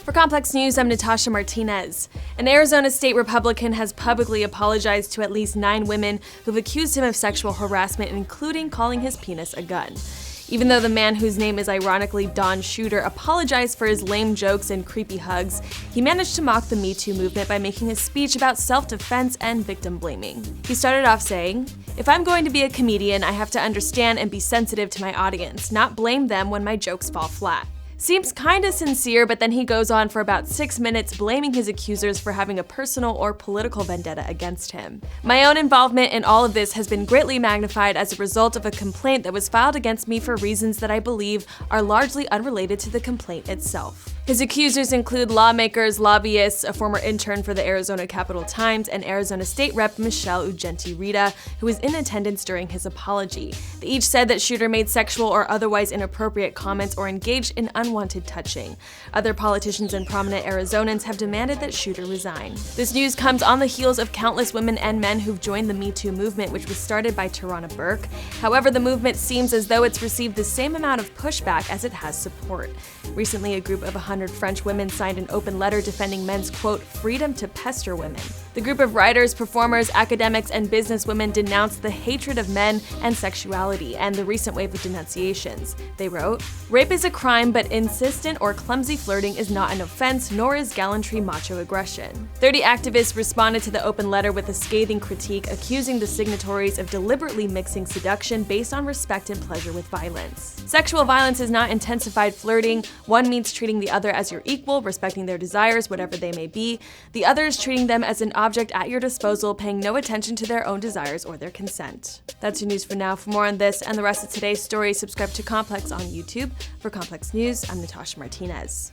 For Complex News, I'm Natasha Martinez. An Arizona state Republican has publicly apologized to at least 9 women who've accused him of sexual harassment, including calling his penis a gun. Even though the man, whose name is ironically Don Shooter, apologized for his lame jokes and creepy hugs, he managed to mock the Me Too movement by making a speech about self-defense and victim blaming. He started off saying, "If I'm going to be a comedian, I have to understand and be sensitive to my audience, not blame them when my jokes fall flat." Seems kinda sincere, but then he goes on for about 6 minutes blaming his accusers for having a personal or political vendetta against him. "My own involvement in all of this has been greatly magnified as a result of a complaint that was filed against me for reasons that I believe are largely unrelated to the complaint itself." His accusers include lawmakers, lobbyists, a former intern for the Arizona Capitol Times, and Arizona State Rep Michelle Ugenti-Rita, who was in attendance during his apology. They each said that Shooter made sexual or otherwise inappropriate comments or engaged in unwanted touching. Other politicians and prominent Arizonans have demanded that Shooter resign. This news comes on the heels of countless women and men who've joined the Me Too movement, which was started by Tarana Burke. However, the movement seems as though it's received the same amount of pushback as it has support. Recently, a group of 100 French women signed an open letter defending men's, quote, freedom to pester women. The group of writers, performers, academics, and businesswomen denounced the hatred of men and sexuality and the recent wave of denunciations. They wrote, "Rape is a crime, but insistent or clumsy flirting is not an offense, nor is gallantry macho aggression." 30 activists responded to the open letter with a scathing critique, accusing the signatories of deliberately mixing seduction based on respect and pleasure with violence. Sexual violence is not intensified flirting. One means treating the other as your equal, respecting their desires, whatever they may be. The other is treating them as an object at your disposal, paying no attention to their own desires or their consent. That's your news for now. For more on this and the rest of today's story, subscribe to Complex on YouTube. For Complex News, I'm Natasha Martinez.